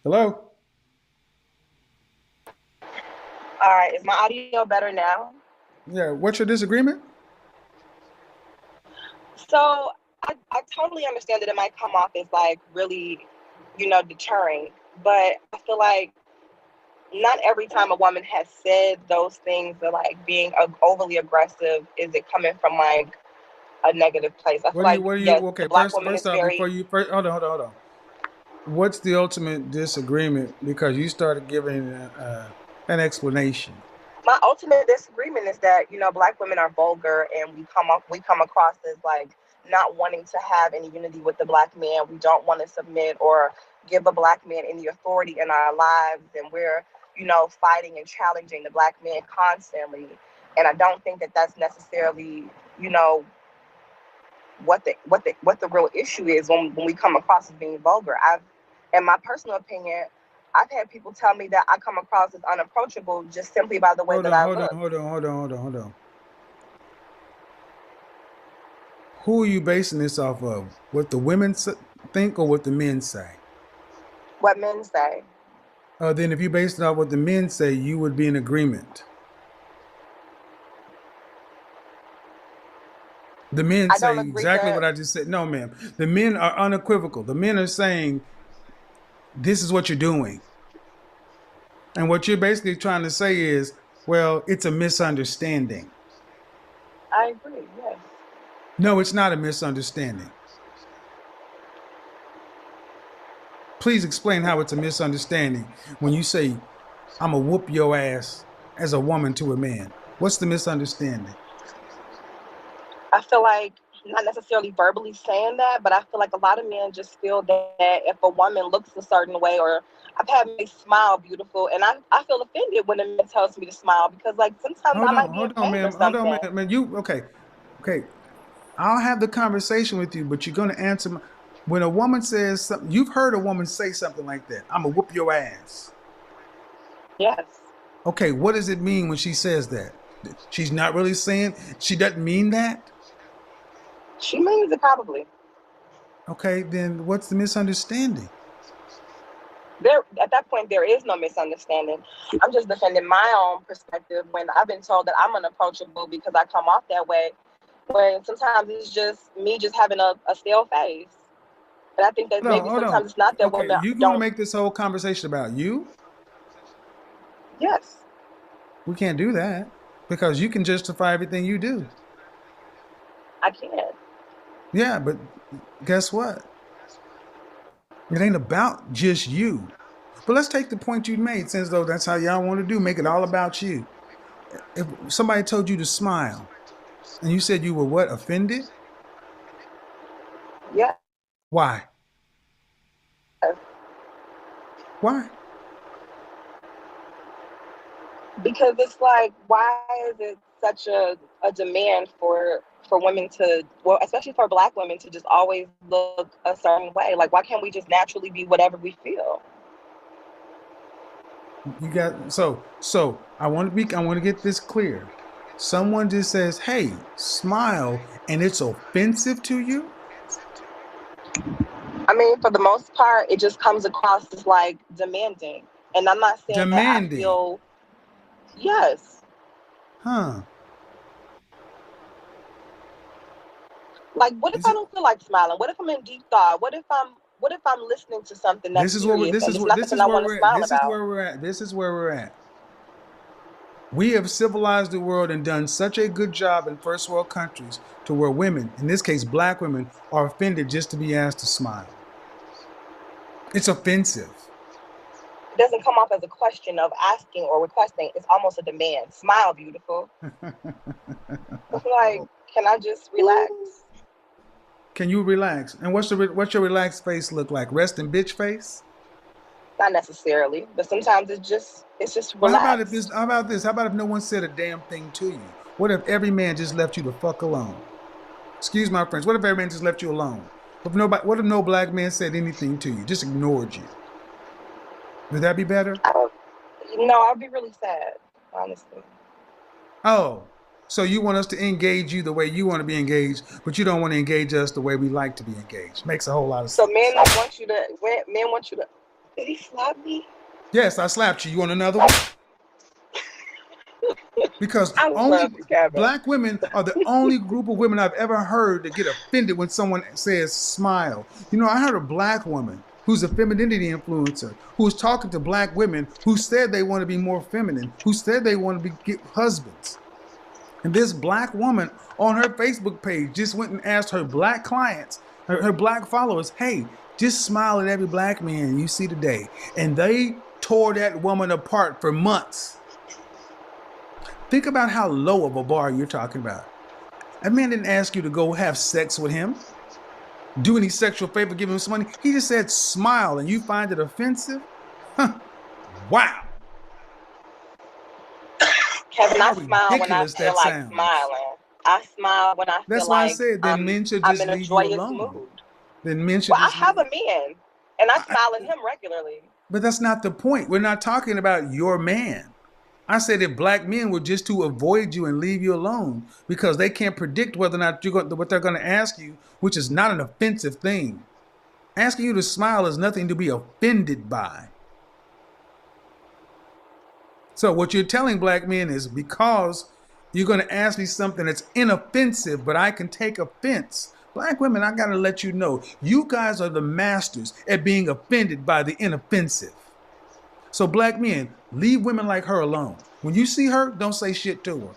Hello? All right, is my audio better now? Yeah, what's your disagreement? So I totally understand that it might come off as like really, deterring, but I feel like not every time a woman has said those things or like being overly aggressive is it coming from like a negative place. I feel like yes, Okay, the black woman first is off, very. hold on. What's the ultimate disagreement? Because you started giving an explanation. My ultimate disagreement is that black women are vulgar and we come across as like not wanting to have any unity with the black man. We don't want to submit or give a black man any authority in our lives, and we're fighting and challenging the black man constantly. And I don't think that that's necessarily you know what the real issue is when we come across as being vulgar. In my personal opinion, I've had people tell me that I come across as unapproachable just simply by the way Hold that on, I hold on, look. hold on, hold on, hold on, hold on. Who are you basing this off of? What the think or what the men say? What men say. Then if you based it off what the men say, you would be in agreement. The men I say don't agree exactly what that. I just said. No, ma'am. The men are unequivocal. The men are saying, this is what you're doing. And what you're basically trying to say is, well, it's a misunderstanding. I agree. Yes. No, it's not a misunderstanding. Please explain how it's a misunderstanding when you say, I'm going to whoop your ass as a woman to a man. What's the misunderstanding? I feel like not necessarily verbally saying that, but I feel like a lot of men just feel that if a woman looks a certain way, or I've had me smile beautiful, and I feel offended when a man tells me to smile because like sometimes I might be in Hold on, pain or ma'am. Hold on, something. man. Okay. Okay. I'll have the conversation with you, but you're going to answer when a woman says something. You've heard a woman say something like that. I'm going to whoop your ass. Yes. Okay, what does it mean when she says that? She's not really saying, she doesn't mean that? She means it probably. Okay, then what's the misunderstanding? There at that point there is no misunderstanding. I'm just defending my own perspective when I've been told that I'm unapproachable because I come off that way. When sometimes it's just me just having a stale face. And I think that maybe Hold on. sometimes it's not that Okay, women you going to don't. make this whole conversation about you? Yes, We can't do that because you can justify everything you do. I can. Yeah, but guess what? It ain't about just you. But let's take the point you made, since though that's how y'all want to do, make it all about you. If somebody told you to smile and you said you were what, offended? Yes, Why? Why? because it's like, why is it such a demand for women to, well, especially for black women to just always look a certain way? Like, why can't we just naturally be whatever we feel? You got I want to get this clear. Someone just says, "Hey, smile," and it's offensive to you? I mean, for the most part, it just comes across as like demanding. And I'm not saying that I Demanding. feel, yes. Huh. Like, what if Is I it don't feel like smiling? What if I'm in deep thought? What if I'm listening to something that's serious and it's not this something is I where want to we're at. smile This is about? where we're at. This is where we're at. We have civilized the world and done such a good job in first world countries to where women, in this case black women, are offended just to be asked to smile. It's offensive. It doesn't come off as a question of asking or requesting. It's almost a demand. Smile, beautiful. It's like, can I just relax? Can you relax? And what's your relaxed face look like? Resting bitch face? Not necessarily, but sometimes it's just Well, relaxed. how about this? How about if no one said a damn thing to you? What if every man just left you the fuck alone? Excuse my French. What if every man just left you alone? What if no black man said anything to you? Just ignored you? Would that be better? I don't. No, I'd be really sad, honestly. Oh, so you want us to engage you the way you want to be engaged, but you don't want to engage us the way we like to be engaged. Makes a whole lot of So sense. men want you to. Men want you to. Did he slap me? Yes, I slapped you. You want another one? Because I only love you, Kevin. black women are the only group of women I've ever heard that get offended when someone says smile. You know, I heard a black woman who's a femininity influencer who was talking to black women who said they want to be more feminine, who said they want to get husbands. And this black woman on her Facebook page just went and asked her black clients, her black followers, hey, just smile at every black man you see today. And they tore that woman apart for months. Think about how low of a bar you're talking about. That man didn't ask you to go have sex with him, do any sexual favor, give him some money. He just said smile, and you find it offensive? Huh. Wow. Kevin, I How smile when I ridiculous feel that like sounds. smiling. I smile when I feel That's why I like said then men should I'm just in a leave you joyous alone. mood. Then men should Well, I just have leave. a man, and I I, smile at him regularly. but that's not the point. We're not talking about your man. I said if black men were just to avoid you and leave you alone because they can't predict whether or not you're going, what they're going to ask you, which is not an offensive thing. Asking you to smile is nothing to be offended by. So what you're telling black men is because you're going to ask me something that's inoffensive, but I can take offense. Black women, I got to let you know, you guys are the masters at being offended by the inoffensive. So black men, leave women like her alone. When you see her, don't say shit to her.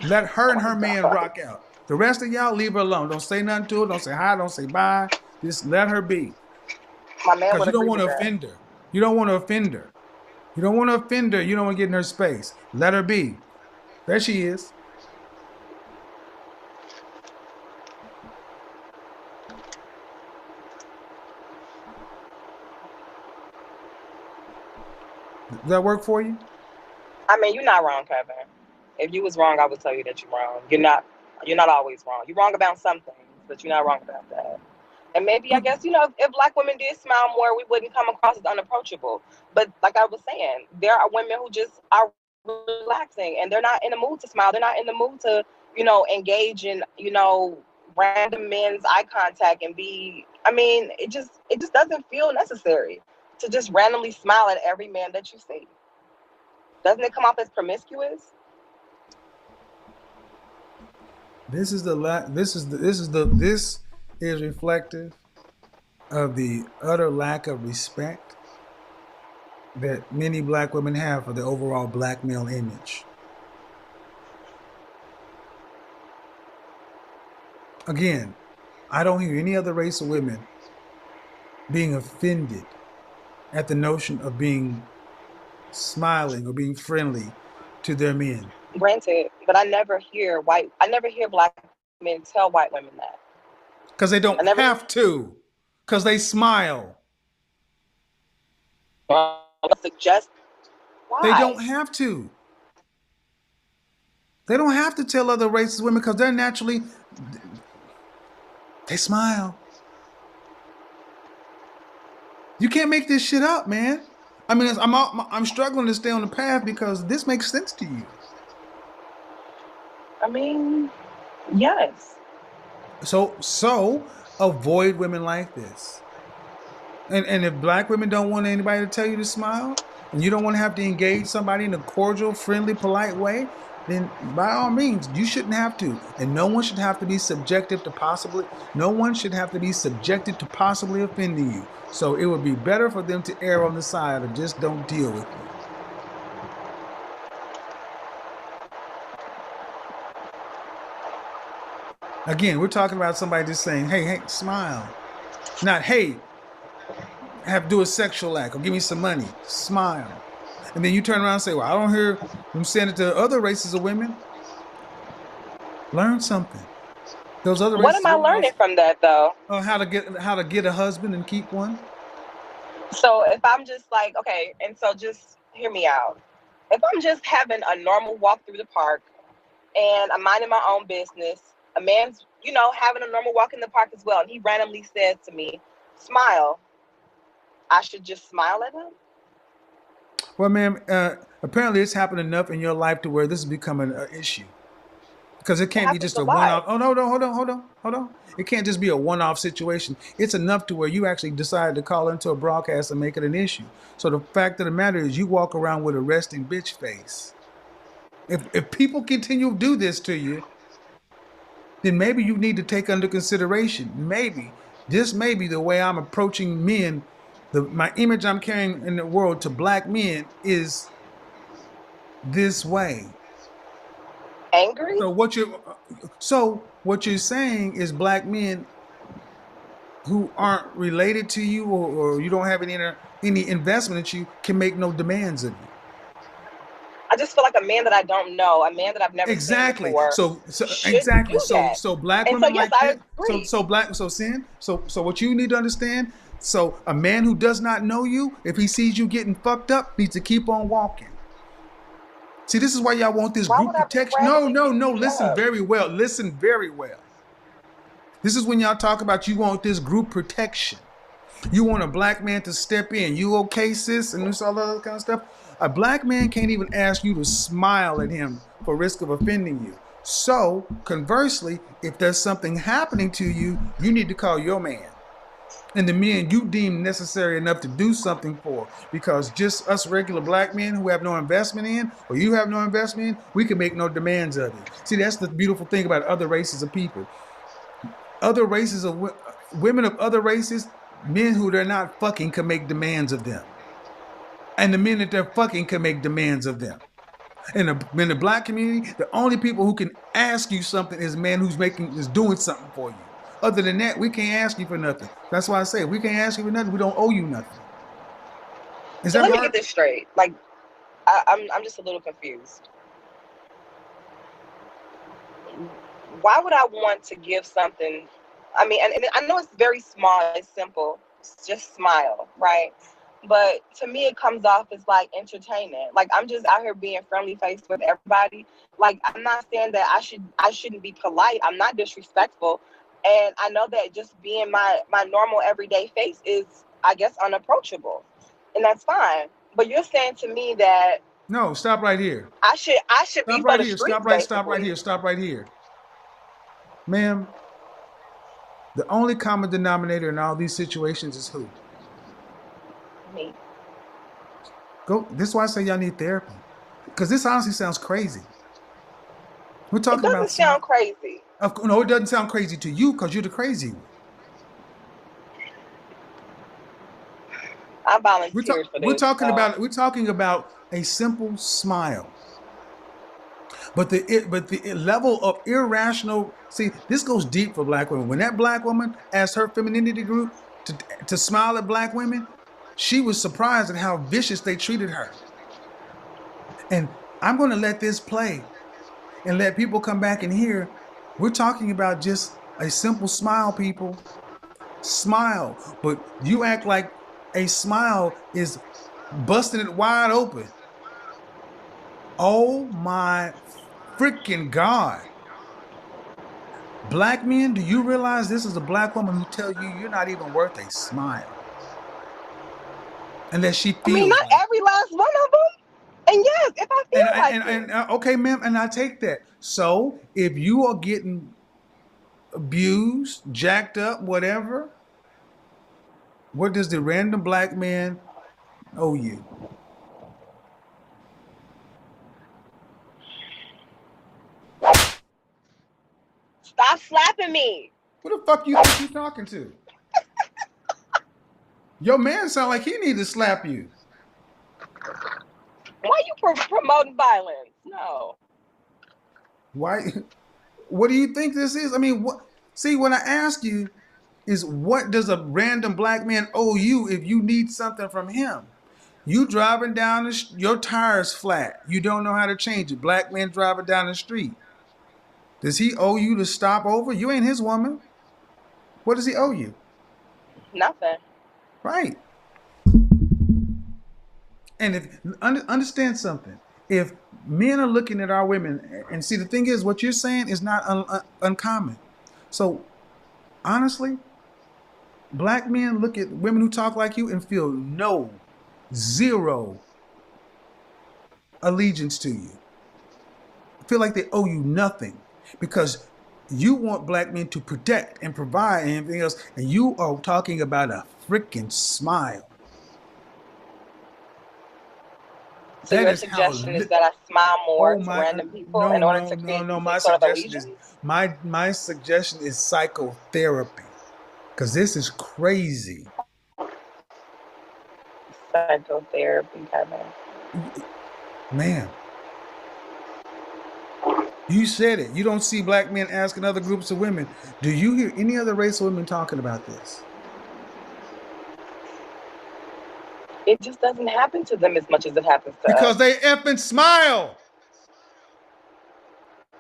Let her and Oh her man God, rock out. The rest of y'all, leave her alone. Don't say nothing to her. Don't say hi. Don't say bye. Just let her be. my man Because would you don't agree want with to that. offend her. You don't want to offend her. You don't want to offend her. You don't want to get in her space. Let her be. There she is. Does that work for you? I mean, you're not wrong, Kevin. If you was wrong, I would tell you that you're wrong. You're not. You're not always wrong. You're wrong about some things, but you're not wrong about that. And maybe I But guess if black women did smile more, we wouldn't come across as unapproachable. But like I was saying, there are women who just are relaxing and they're not in the mood to smile. They're not in the mood to engage in random men's eye contact and be. I mean, it just doesn't feel necessary to just randomly smile at every man that you see. Doesn't it come off as promiscuous? this is the this is reflective of the utter lack of respect that many black women have for the overall black male image. Again, I don't hear any other race of women being offended at the notion of being smiling or being friendly to their men Granted, but I never hear black men tell white women that. because they I don't never have to, because they smile. suggest They don't why. have to. They don't have to tell other races women because they're naturally they smile. You can't make this shit up, man. I mean, I'm struggling to stay on the path because this makes sense to you. I mean, yes. So avoid women like this. And if black women don't want anybody to tell you to smile, and you don't want to have to engage somebody in a cordial, friendly, polite way, then by all means, you shouldn't have to. And no one should have to be subjective to possibly, no one should have to be subjected to possibly offending you. So it would be better for them to err on the side of just don't deal with you. Again, we're talking about somebody just saying, hey, smile. Not, hey, have to do a sexual act or give me some money. Smile. And then you turn around and say, well, I don't hear them saying it to other races of women. Learn something. Those other What races am of I women learning also from that though? how to get a husband and keep one. So if I'm just like, okay, and so just hear me out. If I'm just having a normal walk through the park and I'm minding my own business, a man's, having a normal walk in the park as well, and he randomly says to me, smile, I should just smile at him? Well, ma'am, apparently it's happened enough in your life to where this is becoming an issue. Because it It can't be happens just a a lot. one-off. Oh no, no, hold on. It can't just be a one-off situation. It's enough to where you actually decide to call into a broadcast and make it an issue. So the fact of the matter is, you walk around with a resting bitch face. If people continue to do this to you, then maybe you need to take under consideration. Maybe, just maybe, the way I'm approaching men, my image I'm carrying in the world to black men is this way. Angry? So what you're saying is black men who aren't related to you, or you don't have any investment in you, can make no demands of you. I just feel like a man that I don't know, a man that I've never seen Exactly. before, So shouldn't exactly. do that. So black And so, women yes, like I that. agree. So what you need to understand. So a man who does not know you, if he sees you getting fucked up, needs to keep on walking. See, this is why y'all want this Why group would I be protection. No, randomly no, getting no. beat Listen up? very well. Listen very well. This is when y'all talk about you want this group protection. You want a black man to step in. You okay, sis? And this all that other kind of stuff. A black man can't even ask you to smile at him for risk of offending you. So, conversely, if there's something happening to you, you need to call your man. And the men you deem necessary enough to do something for. Because just us regular black men who have no investment in, or you have no investment in, we can make no demands of you. See, that's the beautiful thing about other races of people. Other races of women of other races, men who they're not fucking can make demands of them, and the men that they're fucking can make demands of them. In the black community, the only people who can ask you something is men is doing something for you. Other than that, we can't ask you for nothing. That's why I say if we can't ask you for nothing, we don't owe you nothing. Is So that let me get right? this straight. Like, I'm just a little confused. Why would I want to give something? I mean, and I know it's very small, it's simple. It's just smile, right? But to me, it comes off as like entertainment. Like I'm just out here being friendly faced with everybody. Like I'm not saying that I shouldn't be polite. I'm not disrespectful, and I know that just being my normal everyday face is, I guess, unapproachable, and that's fine. But you're saying to me that No, stop right here. I should be Stop for right the here. streets, Stop right basically. here. Stop right here. Ma'am, the only common denominator in all these situations is who? Me. Go. This is why I say y'all need therapy. Because this honestly sounds crazy. We're It talking about doesn't smart. sound crazy. No, it doesn't sound crazy to you because you're the crazy one. I volunteered for this, so We're talking about a simple smile. But the level of irrational, see, this goes deep for black women. When that black woman asked her femininity group to smile at black women, she was surprised at how vicious they treated her. And I'm going to let this play and let people come back and hear. We're talking about just a simple smile, people. Smile. But you act like a smile is busting it wide open. Oh my freaking God. Black men, do you realize this is a black woman who tells you you're not even worth a smile unless she I mean, feels not like every last one of them. And yes, if I it. feel like it. Okay, ma'am, and I take that. So if you are getting abused, jacked up, whatever, what does the random black man owe you? Stop slapping me. Who the fuck you think you're talking to? Your man sound like he need to slap you. Why are you promoting violence? No. Why? What do you think this is? I mean, what? See, when I ask you is what does a random black man owe you if you need something from him? You driving down your tires flat. You don't know how to change it. Black man driving down the street. Does he owe you to stop over? You ain't his woman. What does he owe you? Nothing. Right. And if understand something, if men are looking at our women and see the thing is, what you're saying is not uncommon. So honestly, black men look at women who talk like you and feel zero allegiance to you. Feel like they owe you nothing. because you want black men to protect and provide and everything else, and you are talking about a freaking smile. So That your is how. suggestion is that I smile more Oh to my! random people No, in order no, to no, create no. these My sort of suggestion is illusions? my suggestion is psychotherapy, because this is crazy, Psychotherapy, Kevin. man. You said it. You don't see black men asking other groups of women. Do you hear any other race of women talking about this? It just doesn't happen to them as much as it happens to Because us. they effing smile.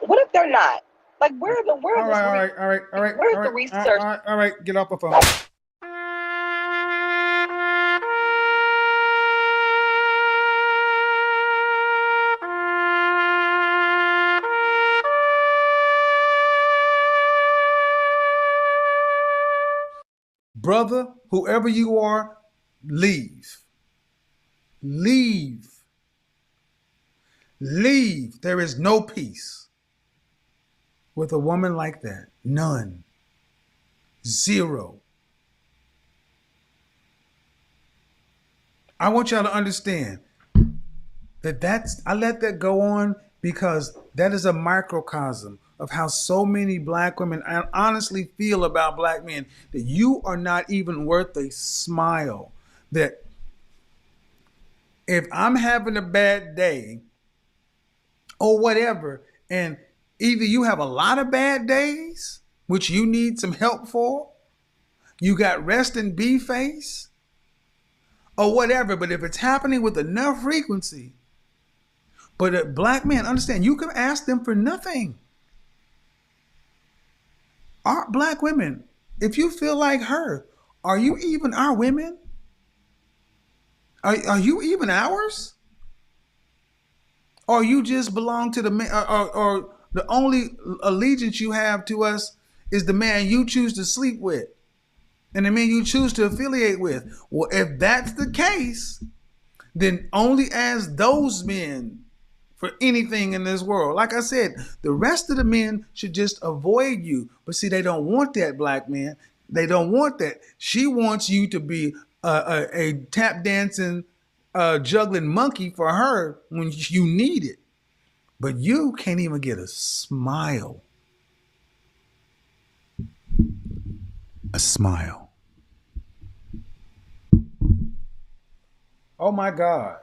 What if they're not? Like, where are the where are All this right, all re- right, all right, all right, where's all the right, research? all right. Get off the phone. Brother, whoever you are, leave. Leave. Leave. There is no peace with a woman like that. None. Zero. I want y'all to understand that I let that go on because that is a microcosm of how so many black women honestly feel about black men, that you are not even worth a smile. That if I'm having a bad day or whatever, and either you have a lot of bad days, which you need some help for, you got rest and be face, or whatever, but if it's happening with enough frequency, but a black man, understand, you can ask them for nothing. Our black women, if you feel like her, are you even our women? Are you even ours? Or you just belong to the man, or the only allegiance you have to us is the man you choose to sleep with and the man you choose to affiliate with? Well, if that's the case, then only ask those men for anything in this world. Like I said, the rest of the men should just avoid you. But see, they don't want that, black man. They don't want that. She wants you to be a tap dancing, juggling monkey for her when you need it. But you can't even get a smile. A smile. Oh my God.